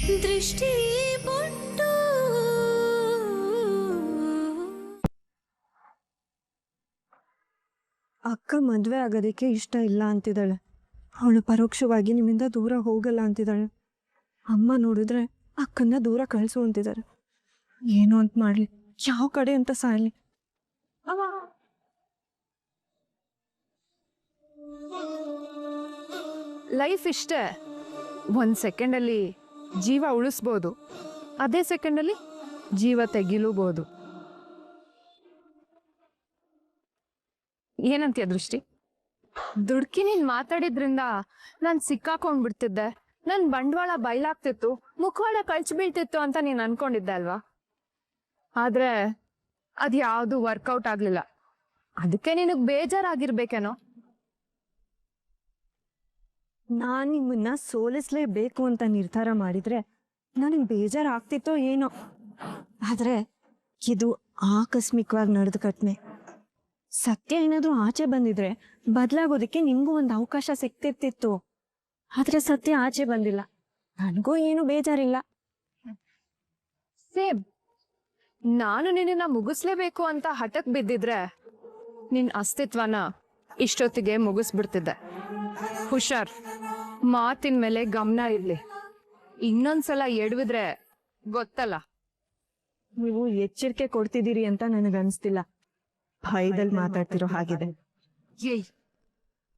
ದೃಷ್ಟಿ ಬೊಟ್ಟು ಅಕ್ಕ ಮದುವೆ ಆಗೋದಕ್ಕೆ ಇಷ್ಟ ಇಲ್ಲ ಅಂತಿದ್ದಾಳೆ. ಅವಳು ಪರೋಕ್ಷವಾಗಿ ನಿಮ್ಮಿಂದ ದೂರ ಹೋಗಲ್ಲ ಅಂತಿದ್ದಾಳೆ. ಅಮ್ಮ ನೋಡಿದ್ರೆ ಅಕ್ಕನ್ನ ದೂರ ಕಳಿಸು ಅಂತಿದ್ದಾರೆ. ಏನು ಅಂತ ಮಾಡಲಿ, ಯಾವ ಕಡೆ ಅಂತ ಸಾಯಲಿ. ಲೈಫ್ ಇಷ್ಟೇ, ಒಂದು ಸೆಕೆಂಡಲ್ಲಿ ಜೀವ ಉಳಿಸ್ಬೋದು, ಅದೇ ಸೆಕೆಂಡಲ್ಲಿ ಜೀವ ತೆಗಿಲೂಬಹುದು. ಏನಂತೀಯ ದೃಷ್ಟಿ? ದುಡ್ಕಿ ನೀನ್ ಮಾತಾಡಿದ್ರಿಂದ ನಾನು ಸಿಕ್ಕಾಕೊಂಡ್ಬಿಡ್ತಿದ್ದೆ, ನನ್ ಬಂಡವಾಳ ಬಯಲಾಗ್ತಿತ್ತು, ಮುಖವಾಡ ಕಳ್ಚಿ ಬೀಳ್ತಿತ್ತು ಅಂತ ನೀನ್ ಅನ್ಕೊಂಡಿದ್ದೆ ಅಲ್ವಾ? ಆದ್ರೆ ಅದ್ಯಾವುದು ವರ್ಕೌಟ್ ಆಗ್ಲಿಲ್ಲ. ಅದಕ್ಕೆ ನಿನಗ್ ಬೇಜಾರಾಗಿರ್ಬೇಕೇನೋ. ನಾನು ನಿಮ್ಮನ್ನ ಸೋಲಿಸ್ಲೇಬೇಕು ಅಂತ ನಿರ್ಧಾರ ಮಾಡಿದ್ರೆ ನನಗೆ ಬೇಜಾರಾಗ್ತಿತ್ತೋ ಏನೋ. ಆದ್ರೆ ಇದು ಆಕಸ್ಮಿಕವಾಗಿ ನಡೆದ ಘಟನೆ. ಸತ್ಯ ಏನಾದ್ರೂ ಆಚೆ ಬಂದಿದ್ರೆ ಬದಲಾಗೋದಕ್ಕೆ ನಿಮ್ಗೂ ಒಂದು ಅವಕಾಶ ಸಿಕ್ತಿರ್ತಿತ್ತು. ಆದ್ರೆ ಸತ್ಯ ಆಚೆ ಬಂದಿಲ್ಲ, ನನಗೂ ಏನು ಬೇಜಾರಿಲ್ಲ. ಸೇಮ್, ನಾನು ನಿನ್ನ ಮುಗಿಸ್ಲೇಬೇಕು ಅಂತ ಹಠಕ್ ಬಿದ್ದಿದ್ರೆ ನಿನ್ ಅಸ್ತಿತ್ವನ ಇಷ್ಟೊತ್ತಿಗೆ ಮುಗಿಸ್ಬಿಡ್ತಿದ್ದೆ. ಹುಷಾರ್, ಮಾತಿನ ಮೇಲೆ ಗಮನ ಇರ್ಲಿ. ಇನ್ನೊಂದ್ಸಲ ಎಡವಿದ್ರೆ ಗೊತ್ತಲ್ಲ. ನೀವು ಎಚ್ಚರಿಕೆ ಕೊಡ್ತಿದ್ದೀರಿ ಅಂತ ನನಗನ್ಸ್ತಿಲ್ಲ, ಭಯದಲ್ಲಿ ಮಾತಾಡ್ತಿರೋ ಹಾಗಿದೆ. ಏಯ್,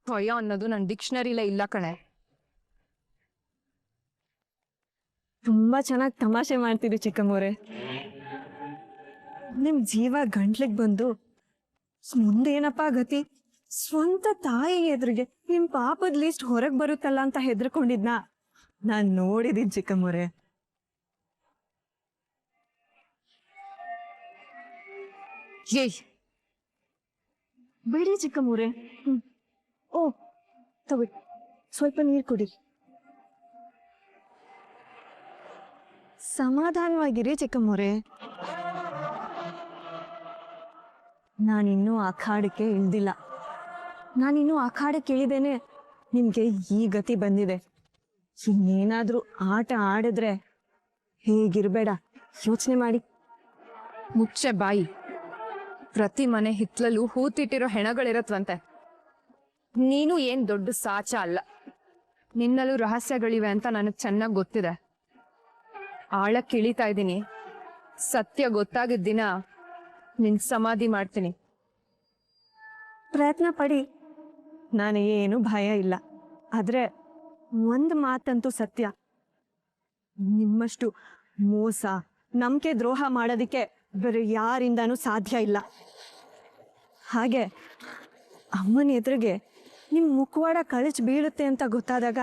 ಭಯ ಅನ್ನೋದು ನನ್ನ ಡಿಕ್ಷನರಿಲೇ ಇಲ್ಲ ಕಣೆ. ತುಂಬಾ ಚೆನ್ನಾಗಿ ತಮಾಷೆ ಮಾಡ್ತೀರಿ ಚಿಕ್ಕಮ್ಮೋರೆ. ನಿಮ್ ಜೀವ ಗಂಟ್ಲಿಗೆ ಬಂದು ಮುಂದೇನಪ್ಪ ಗತಿ? ಸ್ವಂತ ತಾಯಿ ಎದುರಿಗೆ ನಿಮ್ ಪಾಪದ ಲಿಸ್ಟ್ ಹೊರಗೆ ಬರುತ್ತಲ್ಲ ಅಂತ ಹೆದರ್ಕೊಂಡಿದ್ನ ನಾನ್ ನೋಡಿದೀನಿ ಚಿಕ್ಕಮ್ಮೋರೆ. ಏಯ್, ಬಿಡಿ ಚಿಕ್ಕಮ್ಮೋರೆ. ಓ ತಗೊಳ್ಳಿ, ಸ್ವಲ್ಪ ನೀರು ಕುಡಿ. ಸಮಾಧಾನವಾಗಿರಿ ಚಿಕ್ಕಮ್ಮೋರೆ. ನಾನಿನ್ನೂ ಅಖಾಡಕ್ಕೆ ಇಳ್ದಿಲ್ಲ. ನಾನಿನ್ನೂ ಅಖಾಡಕ್ಕೆ ಇಳಿದೇನೆ ನಿಮ್ಗೆ ಈ ಗತಿ ಬಂದಿದೆ. ಇನ್ನೇನಾದ್ರೂ ಆಟ ಆಡಿದ್ರೆ ಹೇಗಿರ್ಬೇಡ, ಯೋಚನೆ ಮಾಡಿ. ಮುಚ್ಚೆ ಬಾಯಿ. ಪ್ರತಿ ಮನೆ ಹಿತ್ಲಲ್ಲೂ ಹೂತಿಟ್ಟಿರೋ ಹೆಣಗಳಿರತ್ವಂತೆ. ನೀನು ಏನ್ ದೊಡ್ಡ ಸಾಚ ಅಲ್ಲ. ನಿನ್ನಲ್ಲೂ ರಹಸ್ಯಗಳಿವೆ ಅಂತ ನನಗ್ ಚೆನ್ನಾಗ್ ಗೊತ್ತಿದೆ. ಆಳಕ್ಕೆ ಇಳಿತಾ ಇದ್ದೀನಿ. ಸತ್ಯ ಗೊತ್ತಾಗಿದ್ದ ದಿನ ನಿನ್ ಸಮಾಧಿ ಮಾಡ್ತೀನಿ. ಪ್ರಯತ್ನ ಪಡಿ, ನಾನು ಏನು ಭಯ ಇಲ್ಲ. ಆದ್ರೆ ಒಂದು ಮಾತಂತೂ ಸತ್ಯ, ನಿಮ್ಮಷ್ಟು ಮೋಸ ನಂಬಿಕೆ ದ್ರೋಹ ಮಾಡೋದಕ್ಕೆ ಬೇರೆ ಯಾರಿಂದಾನೂ ಸಾಧ್ಯ ಇಲ್ಲ. ಹಾಗೆ ಅಮ್ಮನ ಎದುರಿಗೆ ನಿಮ್ಮ ಮುಖವಾಡ ಕಳಚಿ ಬೀಳುತ್ತೆ ಅಂತ ಗೊತ್ತಾದಾಗ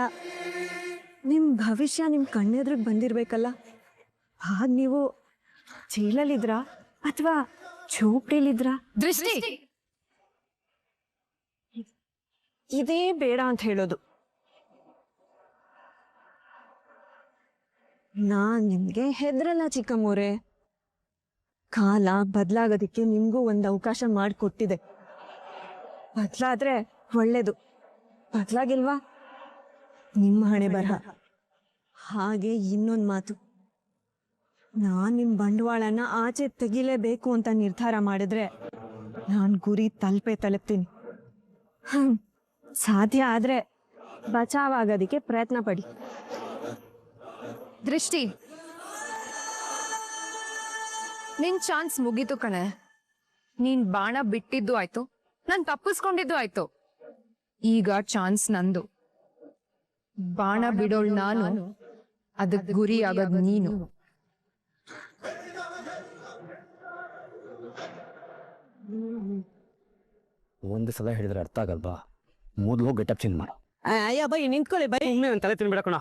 ನಿಮ್ಮ ಭವಿಷ್ಯ ನಿಮ್ಮ ಕಣ್ಣೆದ್ರಿಗೆ ಬಂದಿರ್ಬೇಕಲ್ಲ. ಹಾಗೆ ನೀವು ಜೈಲಲ್ಲಿದ್ರಾ ಅಥವಾ ಝೋಪಡಿಲಿದ್ರಾ? ದೃಷ್ಟಿ, ಇದೇ ಬೇಡ ಅಂತ ಹೇಳೋದು. ನಾನ್ ನಿಮ್ಗೆ ಹೆದರಲ್ಲ ಚಿಕ್ಕಮ್ಮೋರೆ. ಕಾಲ ಬದಲಾಗೋದಕ್ಕೆ ನಿಮ್ಗೂ ಒಂದು ಅವಕಾಶ ಮಾಡಿಕೊಟ್ಟಿದೆ. ಬದಲಾದ್ರೆ ಒಳ್ಳೇದು, ಬದಲಾಗಿಲ್ವಾ ನಿಮ್ಮ ಹಣೆ ಬರಹ. ಹಾಗೆ ಇನ್ನೊಂದು ಮಾತು, ನಾನ್ ನಿಮ್ ಬಂಡವಾಳನ ಆಚೆ ತೆಗಿಲೇಬೇಕು ಅಂತ ನಿರ್ಧಾರ ಮಾಡಿದ್ರೆ ನಾನ್ ಗುರಿ ತಲುಪ್ತೀನಿ. ಸಾಧ್ಯ ಆದ್ರೆ ಬಚಾವಾಗೋದಕ್ಕೆ ಪ್ರಯತ್ನ ಪಡಿ. ದೃಷ್ಟಿ, ನಿನ್ ಚಾನ್ಸ್ ಮುಗೀತು ಕಣೆ. ನೀನ್ ಬಾಣ ಬಿಟ್ಟಿದ್ದು ಆಯ್ತು, ನಾನ್ ತಪ್ಪಿಸ್ಕೊಂಡಿದ್ದು ಆಯ್ತು. ಈಗ ಚಾನ್ಸ್ ನಂದು. ಬಾಣ ಬಿಡೋಳ್ ನಾನು, ಅದಕ್ ಗುರಿ ಆಗೋದ್ ನೀನು. ಒಂದು ಸಲ ಹೇಳಿದ್ರೆ ಅರ್ಥ ಆಗಲ್ವಾ? ಮೊದಲು ಗೆಟಪ್ ಚೇಂಜ್ ಮಾಡು. ಅಯ್ಯ ಬೈ ನಿಂತ್ಕೊಳ್ಳಿ ಬೈ. ತಲೆ ತಿನ್ಬಿಡಕೋಣ.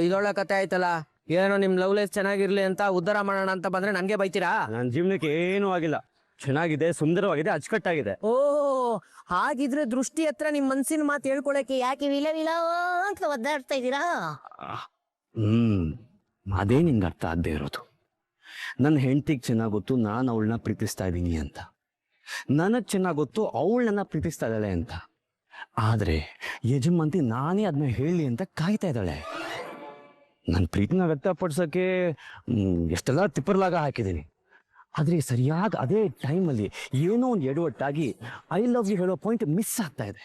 ಇದೊಳ್ಳೆ ಕತೆ ಆಯ್ತಲ್ಲ. ಏನೋ ನಿಮ್ ಲವ್ ಲೈಫ್ ಚೆನ್ನಾಗಿರ್ಲಿ ಅಂತ ಉದ್ಧಾರ ಮಾಡೋಣ ಅಂತ ಬಂದ್ರೆ ನನ್ಗೆ ಬೈತೀರಾ? ನನ್ನ ಜೀವನಕ್ಕೆ ಏನೂ ಆಗಿಲ್ಲ, ಚೆನ್ನಾಗಿದೆ, ಸುಂದರವಾಗಿದೆ, ಅಚ್ಚುಕಟ್ಟಾಗಿದೆ. ಓ, ಹಾಗಿದ್ರೆ ದೃಷ್ಟಿ ಹತ್ರ ನಿಮ್ ಮನ್ಸಿನ ಮಾತು ಹೇಳ್ಕೊಳಕ್ಕೆ ಯಾಕೆ ವಿಲ ಅಂತ ಒದ್ದಾಡ್ತಾ ಇದ್ದೀರಾ? ಅದೇ ನಿಂಗೆ ಅರ್ಥ ಆಗದೆ ಇರೋದು. ನನ್ನ ಹೆಂಡತಿಗೆ ಚೆನ್ನಾಗಿ ಗೊತ್ತು ನಾನು ಅವಳನ್ನ ಪ್ರೀತಿಸ್ತಾ ಇದ್ದೀನಿ ಅಂತ, ನನಗೆ ಚೆನ್ನಾಗಿ ಗೊತ್ತು ಅವಳು ನನ್ನ ಪ್ರೀತಿಸ್ತಾ ಇದ್ದಾಳೆ ಅಂತ. ಆದರೆ ಯಜಮಾಂತಿ ನಾನೇ ಅದನ್ನ ಹೇಳಿ ಅಂತ ಕಾಯ್ತಾ ಇದ್ದಾಳೆ. ನನ್ನ ಪ್ರೀತಿನ ವ್ಯಕ್ತಪಡಿಸೋಕ್ಕೆ ಎಷ್ಟೆಲ್ಲ ತಿಪ್ಪರ್ಲಾಗ ಹಾಕಿದ್ದೀನಿ. ಆದರೆ ಸರಿಯಾದ ಅದೇ ಟೈಮಲ್ಲಿ ಏನೋ ಒಂದು ಎಡವಟ್ಟಾಗಿ ಐ ಲವ್ ಯು ಹೇಳೋ ಪಾಯಿಂಟ್ ಮಿಸ್ ಆಗ್ತಾ ಇದೆ.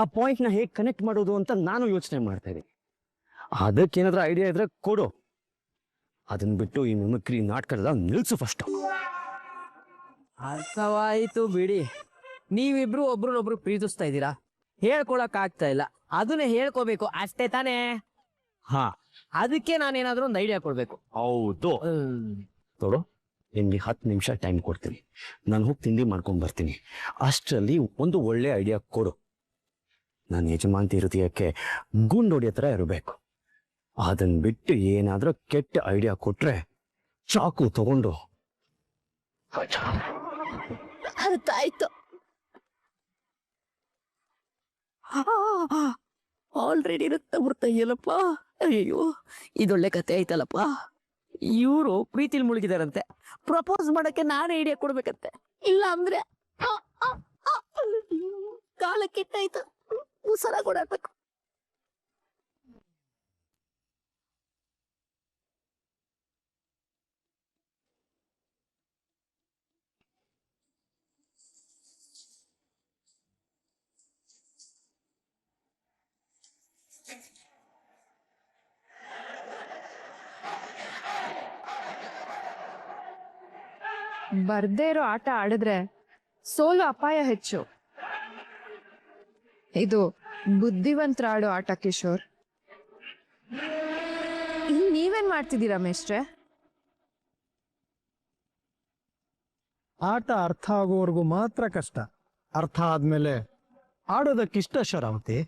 ಆ ಪಾಯಿಂಟ್ನ ಹೇಗೆ ಕನೆಕ್ಟ್ ಮಾಡೋದು ಅಂತ ನಾನು ಯೋಚನೆ ಮಾಡ್ತಾ ಇದ್ದೀನಿ. ಅದಕ್ಕೇನಾದ್ರೂ ಐಡಿಯಾ ಇದ್ರೆ ಕೊಡು. ಅದನ್ನ ಬಿಟ್ಟು ಈ ಮಿಮಿಕ್ರಿ ನಾಟಕದ ನಿಲ್ಸು ಫಸ್ಟು. ಅರ್ಥವಾಯಿತು ಬಿಡಿ. ನೀವಿಬ್ರು ಒಬ್ರನ್ನೊಬ್ರು ಪ್ರೀತಿಸ್ತಾ ಇದ್ದೀರಾ, ಹೇಳ್ಕೊಳಕ್ ಆಗ್ತಾ ಇಲ್ಲ, ಅದನ್ನೇ ಹೇಳ್ಕೋಬೇಕು ಅಷ್ಟೇ ತಾನೇ. ಹಾ, ಅದಕ್ಕೆ ನಾನೇನಾದ್ರೂ ಒಂದು ಐಡಿಯಾ ಕೊಡ್ಬೇಕು. ಹೌದು. ನೋಡು, ನಿಮ್ಗೆ 10 ನಿಮಿಷ ಟೈಮ್ ಕೊಡ್ತೀನಿ. ನಾನು ಹೋಗಿ ತಿಂಡಿ ಮಾಡ್ಕೊಂಡು ಬರ್ತೀನಿ. ಅಷ್ಟರಲ್ಲಿ ಒಂದು ಒಳ್ಳೆ ಐಡಿಯಾ ಕೊಡು. ನಾನು ಯಜಮಾಂತಿ ಹೃದಯಕ್ಕೆ ಗುಂಡು ಹೊಡಿಯೋ ಥರ ಇರಬೇಕು. ಅದನ್ನ ಬಿಟ್ಟು ಏನಾದ್ರೂ ಕೆಟ್ಟ ಐಡಿಯಾ ಕೊಟ್ರೆ ಚಾಕು ತಗೊಂಡು ಅರ್ಥ ಆಯ್ತು. ಆಲ್ರೆಡಿ ರಕ್ತ ಬರ್ತಾ ಇದೆಯಲ್ಲಪ್ಪ. ಅಯ್ಯೋ, ಇದೊಳ್ಳೆ ಕತೆ ಆಯ್ತಲ್ಲಪ್ಪ. ಇವರು ಪ್ರೀತಿಲಿ ಮುಳುಗಿದಾರಂತೆ, ಪ್ರಪೋಸ್ ಮಾಡಕ್ಕೆ ನಾನು ಐಡಿಯಾ ಕೊಡ್ಬೇಕಂತೆ. ಇಲ್ಲ ಅಂದ್ರೆ ಕಾಲ ಕೆಟ್ಟಾಯ್ತು, ಉಸರ ಕೊಡಬೇಕು. ಬರ್ದೇ ಇರೋ ಆಟ ಆಡಿದ್ರೆ ಸೋಲು ಅಪಾಯ ಹೆಚ್ಚು. ಇದು ಬುದ್ಧಿವಂತರ ಆಡೋ ಆಟ ಕಿಶೋರ್. ನೀವೇನ್ ಮಾಡ್ತಿದ್ದೀರಾ ಮೇಷ್ಟ್ರೆ? ಆಟ ಅರ್ಥ ಆಗೋವರೆಗೂ ಮಾತ್ರ ಕಷ್ಟ, ಅರ್ಥ ಆದ್ಮೇಲೆ ಆಡೋದಕ್ಕಿಷ್ಟ ಶರಾವತಿ.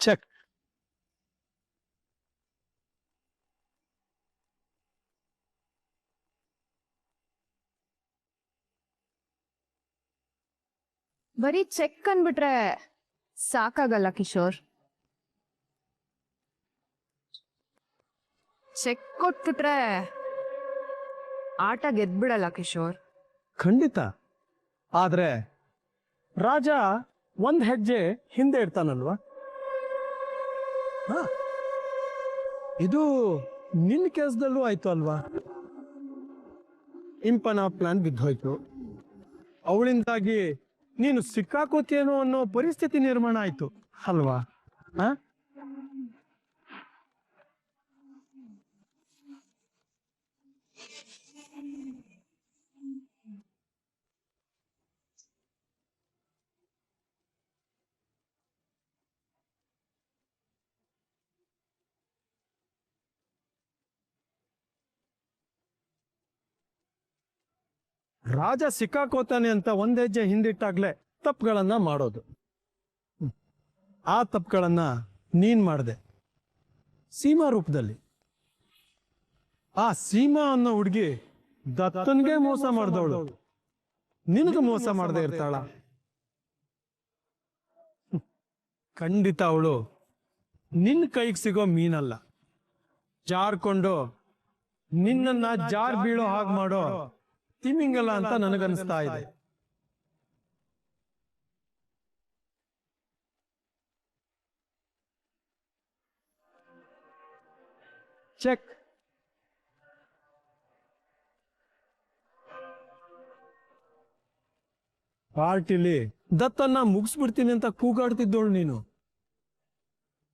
ಚೆಕ್. ಬರೀ ಚೆಕ್ ಅನ್ಬಿಟ್ರೆ ಸಾಕಾಗಲ್ಲ ಕಿಶೋರ್. ಚೆಕ್ ಕೊಟ್ಬಿಟ್ರೆ ಆಟ ಗೆದ್ಬಿಡಲ್ಲ ಕಿಶೋರ್. ಖಂಡಿತ. ಆದ್ರೆ ರಾಜ ಒಂದ್ ಹೆಜ್ಜೆ ಹಿಂದೆ ಇರ್ತಾನಲ್ವಾ? ಇದು ನಿನ್ನ ಕೆಲಸದಲ್ಲೂ ಆಯ್ತು ಅಲ್ವಾ? ಇಂಪನ ಪ್ಲಾನ್ ಬಿದ್ದೋಯ್ತು, ಅವಳಿಂದಾಗಿ ನೀನು ಸಿಕ್ಕಾಕೋತೇನೋ ಅನ್ನೋ ಪರಿಸ್ಥಿತಿ ನಿರ್ಮಾಣ ಆಯ್ತು ಅಲ್ವಾ? ರಾಜ ಸಿಕ್ಕಾಕೋತಾನೆ ಅಂತ ಒಂದ್ ಹೆಜ್ಜೆ ಹಿಂದಿಟ್ಟಾಗ್ಲೇ ತಪ್ಪುಗಳನ್ನ ಮಾಡೋದು. ಆ ತಪ್ಪುಗಳನ್ನ ನೀನ್ ಮಾಡ್ದೆ ಸೀಮಾ ರೂಪದಲ್ಲಿ. ಆ ಸೀಮಾ ಅನ್ನೋ ಹುಡುಗಿ ದತ್ತನ್ಗೆ ಮೋಸ ಮಾಡ್ದವಳು ನಿನಗೆ ಮೋಸ ಮಾಡದೆ ಇರ್ತಾಳ? ಖಂಡಿತ ಅವಳು ನಿನ್ನ ಕೈಗೆ ಸಿಗೋ ಮೀನಲ್ಲ. ಜಾರ್ಕೊಂಡು ನಿನ್ನನ್ನ ಜಾರ್ ಬೀಳೋ ಹಾಗೆ ಮಾಡೋ ತಿಮಿಂಗಲ ಅಂತ ನನಗನ್ನಿಸ್ತಾ ಇದೆ. ಚೆಕ್. ಪಾರ್ಟಿಲಿ ದತ್ತನ್ನ ಮುಗಿಸ್ಬಿಡ್ತೀನಿ ಅಂತ ಕೂಗಾಡ್ತಿದ್ದೋಳು ನೀನು.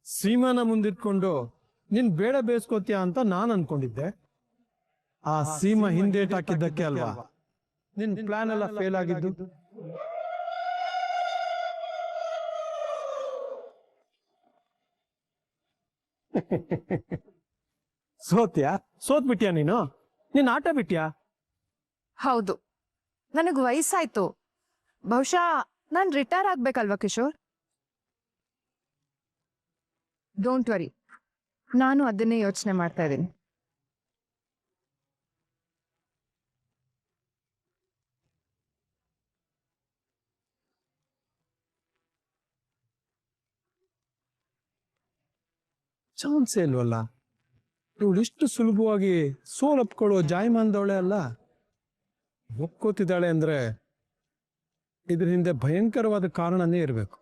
ಸೀಮಾನ ಮುಂದಿಟ್ಕೊಂಡು ನೀನ್ ಬೇಡ ಬೇಯಿಸ್ಕೋತೀಯ ಅಂತ ನಾನ್ ಅನ್ಕೊಂಡಿದ್ದೆ. ಆ ಸೀಮಾ ಹಿಂದೇಟ್ ಹಾಕಿದ್ದಕ್ಕೆ ಅಲ್ವಾ ನಿನ್ ಪ್ಲಾನ್ ಎಲ್ಲ ಫೇಲ್ ಆಗಿದ್ದು? ಸೋತ್ಬಿಟ್ಯಾ ನೀನು? ನೀನ್ ಆಟ ಬಿಟ್ಯಾ? ಹೌದು, ನನಗ್ ವಯಸ್ಸಾಯ್ತು. ಬಹುಶಃ ನಾನ್ ರಿಟೈರ್ ಆಗ್ಬೇಕಲ್ವಾ ಕಿಶೋರ್? ಡೋಂಟ್ ವರಿ, ನಾನು ಅದನ್ನೇ ಯೋಚನೆ ಮಾಡ್ತಾ ಇದ್ದೀನಿ. ಚಾನ್ಸೇ ಇಲ್ವಲ್ಲ. ಇವಳು ಇಷ್ಟು ಸುಲಭವಾಗಿ ಸೋಲಪ್ಕೊಳ್ಳೋ ಜಾಯಮಾನದವಳೆ ಅಲ್ಲ. ಒಪ್ಕೋತಿದ್ದಾಳೆ ಅಂದ್ರೆ ಇದ್ರ ಹಿಂದೆ ಭಯಂಕರವಾದ ಕಾರಣನೇ ಇರಬೇಕು.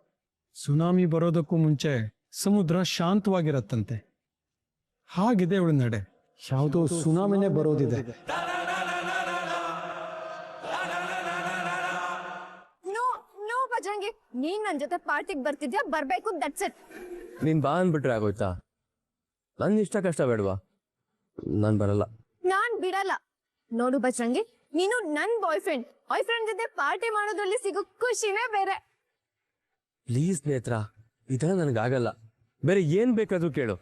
ಸುನಾಮಿ ಬರೋದಕ್ಕೂ ಮುಂಚೆ ಸಮುದ್ರ ಶಾಂತವಾಗಿರತ್ತಂತೆ. ಹಾಗಿದೆ ಇವಳ ನಡೆ. ಯಾವುದೋ ಸುನಾಮಿನೇ ಬರೋದಿದೆ. ನೋ ಬಜರಂಗಿ, ನೀನ್ ನನ್ ಜೊತೆ ಪಾರ್ಟಿಗೆ ಬರ್ತಿದ್ಯಾ, ಬರ್ಬೇಕು, ದಟ್ಸ್ ಇಟ್. ನೀನ್ ಬಾ ಅಂದ್ಬಿಟ್ರೆ ಆಗೋಯ್ತಾ? ನನ್ ಇಷ್ಟ ಕಷ್ಟ ಬೇಡವಾ? ನಾನ್ ಬರಲ್ಲ. ನಾನ್ ಬಿಡಲ್ಲ. ನೋಡು ಬಜರಂಗಿ, ನೀನು ನನ್ ಬಾಯ್ ಫ್ರೆಂಡ್ ಜೊತೆ ಪಾರ್ಟಿ ಮಾಡೋದ್ರಲ್ಲಿ ಸಿಗೋ ಖುಷಿನೇ ಬೇರೆ. ಪ್ಲೀಸ್ ನೇತ್ರ, ಇದೆಲ್ಲ ನನಗಾಗಲ್ಲ. ಬೇರೆ ಏನ್ ಬೇಕಾದ್ರೂ ಕೇಳು.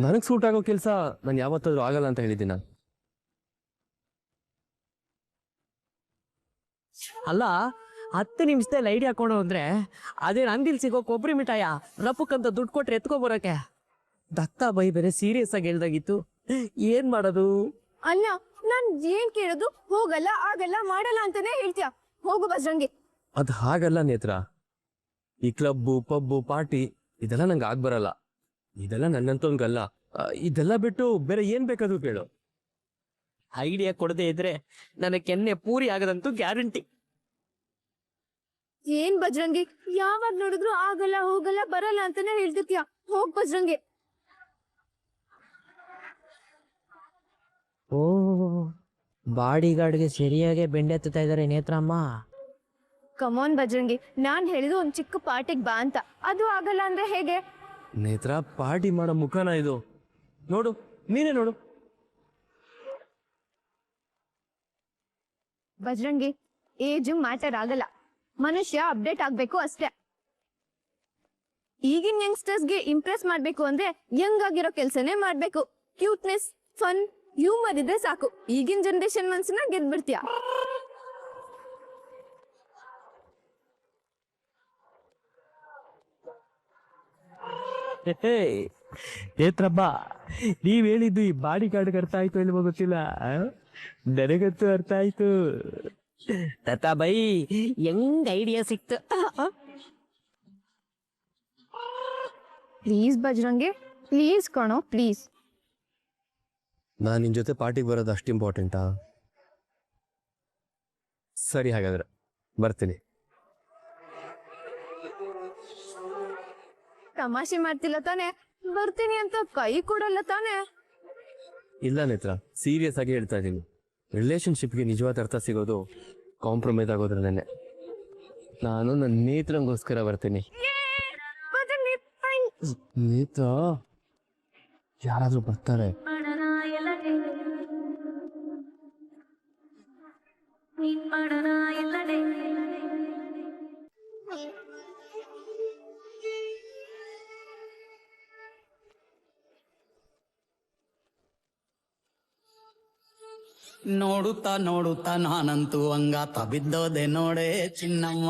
ನನಗ್ ಸೂಟ್ ಆಗೋ ಕೆಲಸ ನಾನು ಯಾವತ್ತಾದ್ರೂ ಆಗಲ್ಲ ಅಂತ ಹೇಳಿದ್ದೀನಿ ನಾನು. ಅಲ್ಲ, 10 ನಿಮಿಷದಲ್ಲಿ ಐಡಿಯಾ ಕೊಡು ಅಂದ್ರೆ ಅದೇನು ಅಂಗಡಿಲಿ ಸಿಗೋ ಕೊಬ್ಬರಿ ಮಿಠಾಯ ರಪ್ಪಕ್ಕಂತ ದುಡ್ಡು ಕೊಟ್ರೆ ಎತ್ಕೊ ಬರೋಕೆ? ದತ್ತ ಬೈ ಬೇರೆ ಸೀರಿಯಸ್ ಆಗಿ ಹೇಳ್ದಾಗಿತ್ತು. ಏನ್ ಮಾಡೋದು? ಅಲ್ಲ, ನಾನ್ ಏನ್ ಕೇಳೋದು? ಹೋಗಲ್ಲ, ಆಗಲ್ಲ, ಮಾಡಲ್ಲ ಅಂತಾನೆ ಹೇಳ್ತೀಯ. ಹೋಗು ಬಜರಂಗಿ. ಅದು ಹಾಗಲ್ಲ ನೇತ್ರ. ಈ ಕ್ಲಬ್ಬು ಪಬ್ಬು ಪಾರ್ಟಿ ಇದೆಲ್ಲ ನಂಗೆ ಆಗ್ಬರಲ್ಲ. ಇದೆಲ್ಲ ನನ್ನಂತವನ್ಗಲ್ಲ. ಇದೆಲ್ಲ ಬಿಟ್ಟು ಬೇರೆ ಏನ್ ಬೇಕಾದ್ರೂ ಕೇಳು. ಐಡಿಯಾ ಕೊಡದೆ ಇದ್ರೆ ನನಗೆ ಕೆನ್ನೆ ಪೂರಿ ಆಗದಂತೂ ಗ್ಯಾರಂಟಿ. ಏನ್ ಬಜರಂಗಿ, ಯಾವಾಗ ನೋಡಿದ್ರು ಆಗಲ್ಲ, ಹೋಗಲ್ಲ, ಬರಲ್ಲ ಅಂತಾನೆ ಹೇಳ್ತಿದ್ಯಾ. ಹೋಗ್ ಬಜರಂಗಿ. ಓ, ಬಾಡಿಗಾರ್ಡ್ಗೆ ಸರಿಯಾಗಿ ಬೆಂಡೆತ್ತಾ ಇದಾರೆ ನೇತ್ರಮ್ಮ. ಕಮಾನ್ ಬಜರಂಗಿ, ನಾನ್ ಹೇಳಿದ್ದು ಒಂದ್ ಚಿಕ್ಕ ಪಾರ್ಟಿಗೆ ಬಾ ಅಂತ. ಅದು ಆಗಲ್ಲ ಅಂದ್ರೆ ಹೇಗೆ? ನೇತ್ರ, ಪಾರ್ಟಿ ಮಾಡೋ ಮುಖನ ಇದು? ನೋಡು, ನೀನೇ ನೋಡು. ಬಜರಂಗಿ, ಏಜ್ ಮ್ಯಾಟರ್ ಆಗಲ್ಲ. ಮನುಷ್ಯ ಅಪ್ಡೇಟ್ ಆಗ್ಬೇಕು ಅಷ್ಟೇ. ಈಗಿನ ಯಂಗ್ಸ್ಟರ್ಸ್ಗೆ ಇಂಪ್ರೆಸ್ ಮಾಡ್ಬೇಕು ಅಂದ್ರೆ ಯಂಗ್ ಆಗಿರೋ ಕೆಲ್ಸನೇ ಮಾಡ್ಬೇಕು. ಕ್ಯೂಟ್ನೆಸ್, ಫನ್, ಹ್ಯೂಮರ್ ಇದ್ರೆ ಸಾಕು. ಈಗಿನ ಜನರೇಷನ್ ಮನ್ಸನ್ನ ಗೆದ್ಬಿಡ್ತೀಯ. ನೇತ್ರಮ್ಮ, ನೀವ್ ಹೇಳಿದ್ದು ಈ ಬಾಡಿ ಗಾರ್ಡ್ಗೆ ಅರ್ಥ ಆಯ್ತು ಇಲ್ವೋ ಗೊತ್ತಿಲ್ಲ, ನನಗಂತೂ ಅರ್ಥ ಆಯ್ತು. ದತ್ತ ಬೈ, ಹೆಂಗ್ ಐಡಿಯಾ ಸಿಕ್ತು? ಪ್ಲೀಸ್ ಬಜರಂಗಿ, ಪ್ಲೀಸ್ ಕಣೋ, ಪ್ಲೀಸ್. ನಾನು ನಿನ್ ಜೊತೆ ಪಾರ್ಟಿಗೆ ಬರೋದು ಅಷ್ಟು ಇಂಪಾರ್ಟೆಂಟಾ? ಸರಿ, ಹಾಗಾದ್ರೆ ಬರ್ತೀನಿ. ತಮಾಷೆ ಮಾಡ್ತಿಲ್ಲ ತಾನೆ? ಬರ್ತೀನಿ ಅಂತ ಕೈ ಕೊಡಲ್ಲ ತಾನೆ? ಇಲ್ಲ ನೇತ್ರ, ಸೀರಿಯಸ್ ಆಗಿ ಹೇಳ್ತಾ ಇದ್ದೀನಿ. ರಿಲೇಶನ್ಶಿಪ್ಗೆ ನಿಜವಾದ ಅರ್ಥ ಸಿಗೋದು ಕಾಂಪ್ರಮೈಸ್ ಆಗೋದ್ರಲ್ಲೇನೆ. ನಾನು ನನ್ನ ನೇತ್ರಂಗೋಸ್ಕರ ಬರ್ತೀನಿ. ನೇತ್ರ, ಯಾರಾದ್ರೂ ಬರ್ತಾರೆ. ನೋಡುತ್ತಾ ನೋಡುತ್ತಾ ನಾನಂತೂ ಹಂಗಾತ ಬಿದ್ದೋದೆ ನೋಡೆ ಚಿನ್ನಮ್ಮ.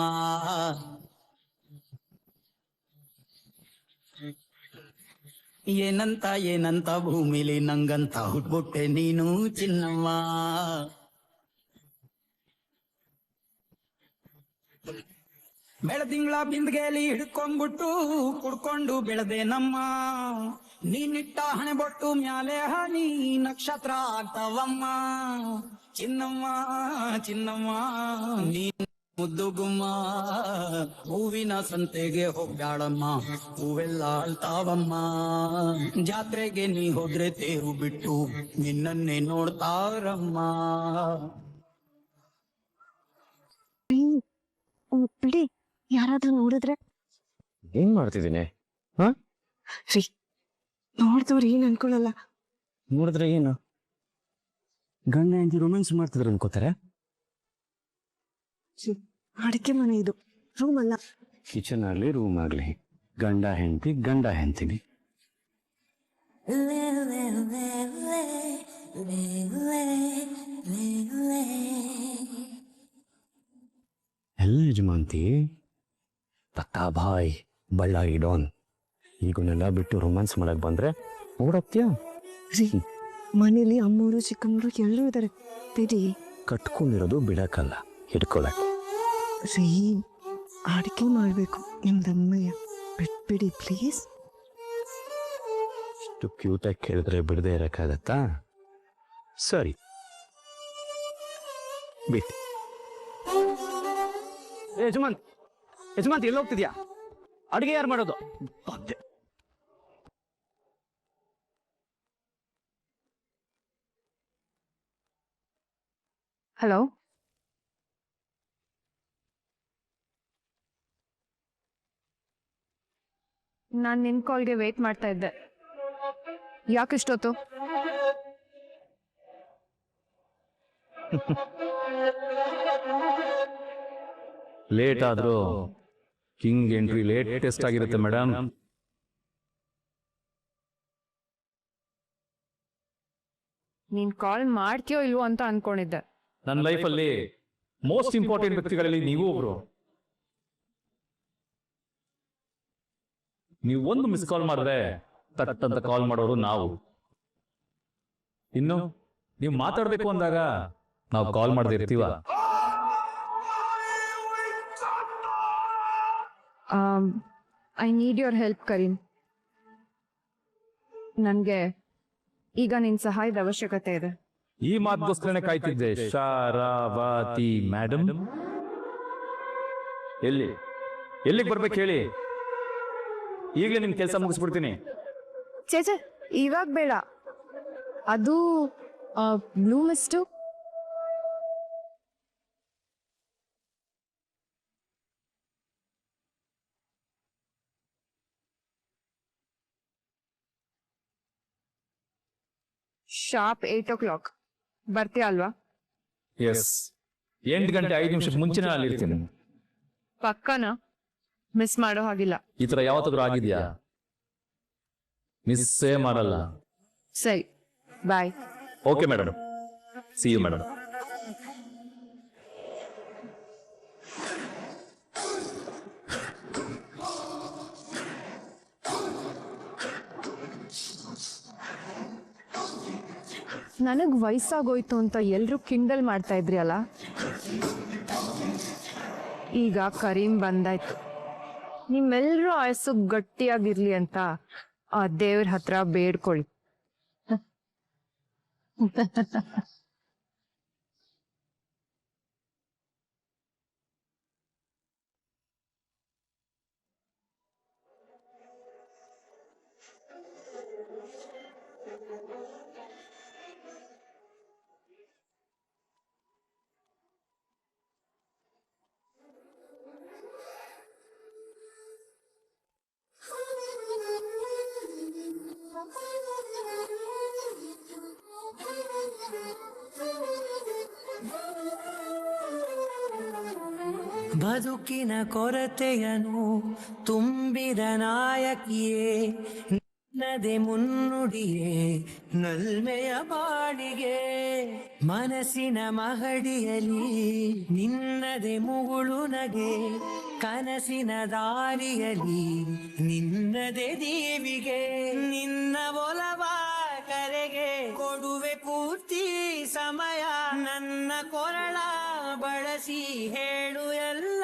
ಏನಂತ ಭೂಮಿಲಿ ನಂಗಂತ ಹುಟ್ಬಿಟ್ಟೆ ನೀನು ಚಿನ್ನಮ್ಮ. ಬೆಳದಿಂಗಳ ಬಿಂದ್ಗೆಲಿ ಹಿಡ್ಕೊಂಡ್ಬಿಟ್ಟು ಕುಡ್ಕೊಂಡು ಬೆಳೆದೆ ನಮ್ಮ. ನೀನಿಟ್ಟ ಹಣೆ ಬೊಟ್ಟು ಮ್ಯಾಲೆ ಹನಿ ನಕ್ಷತ್ರ ಆಗ್ತಾವಮ್ಮ. ಚಿನ್ನಮ್ಮ ಚಿನ್ನಮ್ಮ ನೀನ್ ಮುದ್ದು ಗುಮ್ಮ. ಹೂವಿನ ಸಂತೆಗೆ ಹೋಗ್ಯಾಳಮ್ಮ, ಹೂವೆಲ್ಲ ಅಳ್ತಾವಮ್ಮ. ಜಾತ್ರೆಗೆ ನೀ ಹೋದ್ರೆ ತೇರು ಬಿಟ್ಟು ನಿನ್ನನ್ನೇ ನೋಡ್ತಾರಮ್ಮ. ಬಿಡಿ, ಯಾರಾದ್ರೂ ನೋಡಿದ್ರೆ? ಏನ್ ಮಾಡ್ತಿದ್ದೀನಿ? ರೀ, ನೋಡ್ದವ್ರು ಏನ್ ಅನ್ಕೊಳಲ್ಲ. ನೋಡಿದ್ರೆ ಏನು, ಗಂಡ ಹೆಂಡತಿ ರೊಮ್ಯಾನ್ಸ್ ಮಾಡ್ತಿದ್ರು ಅನ್ಕೋತಾರೆ. ಅಡಿಕೆ ಮನೆ ಇದು, ರೂಮ್ ಅಲ್ಲ. ಕಿಚನ್ ಆಗ್ಲಿ ರೂಮ್ ಆಗ್ಲಿ, ಗಂಡ ಹೆಂಡತಿನಿ. ಎಲ್ಲ ಯಜಮಾಂತಿ, ತತ್ತಾಭಾಯ್ ಬಳ್ಳಾರಿ ಡಾನ್, ಈಗನ್ನೆಲ್ಲ ಬಿಟ್ಟು ರೊಮ್ಯಾನ್ಸ್ ಮಾಡಕ್ ಬಂದ್ರೆ ಓಡೋಗ್ತೀಯ? ರೀ, ಮನೇಲಿ ಅಮ್ಮವರು ಚಿಕ್ಕಮ್ಮರು ಎಲ್ಲರೂ ಇದಾರೆ, ಬಿಡಿ. ಕಟ್ಕೊಂಡಿರೋದು ಬಿಡಕ್ಕಲ್ಲ, ಹಿಡ್ಕೊಳಕ್. ರೀ, ಅಡಿಕೆ ಮಾಡ್ಬೇಕು ನಿಮ್ದಮ್ಮಯ್ಯ, ಬಿಟ್ಬಿಡಿ ಪ್ಲೀಸ್. ಇಷ್ಟು ಕ್ಯೂಟಾಗಿ ಕೇಳಿದ್ರೆ ಬಿಡದೆ ಇರಕ್ಕಾಗತ್ತಾ? ಸರಿ, ಬಿಟ್ಟು. ಯಜಮಾಂತ್, ಎಲ್ಲೋಗ್ತಿದ್ಯಾ? ಅಡುಗೆ ಯಾರು ಮಾಡೋದು? ಹಲೋ. ನಾನು ನಿನ್ನ ಕಾಲ್ಗೆ ವೇಟ್ ಮಾಡ್ತಾ ಇದ್ದೆ. ಯಾಕಿಷ್ಟೊತ್ತು? ಲೇಟ್ ಆದ್ರೂ ಕಿಂಗ್ ಎಂಟ್ರಿ ಲೇಟೆಸ್ಟ್ ಆಗಿರುತ್ತೆ ಮೇಡಮ್. ನೀನ್ ಕಾಲ್ ಮಾಡ್ತೀಯೋ ಇಲ್ವೋ ಅಂತ ಅನ್ಕೊಂಡಿದ್ದೆ. ನನ್ನ ಲೈಫಲ್ಲಿ ಮೋಸ್ಟ್ ಇಂಪಾರ್ಟೆಂಟ್ ವ್ಯಕ್ತಿಗಳಲ್ಲಿ ನೀವು ಒಬ್ರು. ನೀವು ಒಂದು ಮಿಸ್ ಕಾಲ್ ಮಾಡಿದ್ರೆ ತಟ್ ಅಂತ ಕಾಲ್ ಮಾಡೋರು ನಾವು. ಇನ್ನು ನೀವು ಮಾತಾಡ್ಬೇಕು ಅಂದಾಗ ನಾವು ಕಾಲ್ ಮಾಡದೇ ಇರ್ತೀವ. I need your help Karim. ನನಗೆ ಈಗ ನಿನ್ನ ಸಹಾಯದ ಅವಶ್ಯಕತೆ ಇದೆ. ಈ ಮಾತುಗೋಸ್ಕರನೇ ಕಾಯ್ತಿದ್ದೆ ಶಾರಾವತಿ ಮೇಡಮ್. ಎಲ್ಲಿಗೆ ಬರ್ಬೇಕು ಹೇಳಿ, ಈಗಲೇ ನಿಮ್ ಕೆಲಸ ಮುಗಿಸ್ಬಿಡ್ತೀನಿ. ಚೇಚೆ, ಇವಾಗ ಬೇಡ. ಅದು ಬ್ಲೂ ಮಿಸ್ಟು. ಶಾರ್ಪ್ 8 o'clock ಬರ್ತೀಯ ಅಲ್ವಾ? ಎಸ್, 8 ಗಂಟೆ 5 ನಿಮಿಷಕ್ಕೆ ಮುಂಚೆನೇ ಅಲ್ಲಿ ಇರ್ತೀನಿ. ಪಕ್ಕನಾ? ಮಿಸ್ ಮಾಡೋ ಹಾಗಿಲ್ಲ. ಈ ತರ ಯಾವತ್ತಾದ್ರೂ ಆಗಿದ್ಯಾ? ಮಿಸ್ಸೇ ಮಾಡಲ್ಲ. ಸರಿ, bye. Okay madam, see you madam. ನನಗ್ ವಯಸ್ಸಾಗೋಯ್ತು ಅಂತ ಎಲ್ರು ಕಿಂಡಲ್ ಮಾಡ್ತಾ ಇದ್ರಿ ಅಲ್ಲ, ಈಗ ಕರೀಂ ಬಂದಾಯ್ತು. ನಿಮ್ಮೆಲ್ರೂ ಆಯಸ್ಸು ಗಟ್ಟಿಯಾಗಿರ್ಲಿ ಅಂತ ಆ ದೇವ್ರ ಹತ್ರ ಬೇಡ್ಕೊಳ್ಳಿ. ಬದುಕಿನ ಕೊರತೆಯನು ತುಂಬಿದ ನಾಯಕಿಯೇ, ನಿನ್ನದೆ ಮುನ್ನುಡಿಯೇ ನಲ್ಮೆಯ ಬಾಳಿಗೆ. ಮನಸ್ಸಿನ ಮಹಡಿಯಲಿ ನಿನ್ನದೆ ಮುಗುಳು ನಗೆ, ಕನಸಿನ ದಾರಿಯಲಿ ನಿನ್ನದೆ ದೀವಿಗೆ. ನಿನ್ನ ಒಲವ ಕರೆಗೆ ಕೊಡುವೆ ಪೂರ್ತಿ ಸಮಯ, ನನ್ನ ಕೊರಳ ಬಳಸಿ ಹೇಳು ಎಲ್ಲ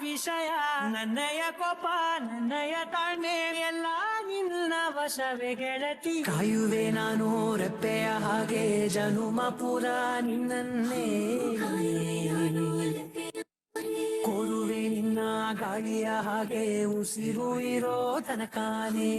ವಿಷಯ. ನನ್ನಯ ಕೋಪ ನನ್ನಯ ತಾಳ್ಮೆ ಎಲ್ಲ ನಿನ್ನ ವಶವೇ ಗೆಳತಿ. ಕಾಯುವೆ ನಾನು ರೆಪ್ಪೆಯ ಹಾಗೆ ಜನುಮ ಪುರ ನಿನ್ನನ್ನೇ, ಕೊಡುವೆ ನಿನ್ನ ಗಾಳಿಯ ಹಾಗೆ ಉಸಿರು ಇರೋ ತನಕಾನೇ.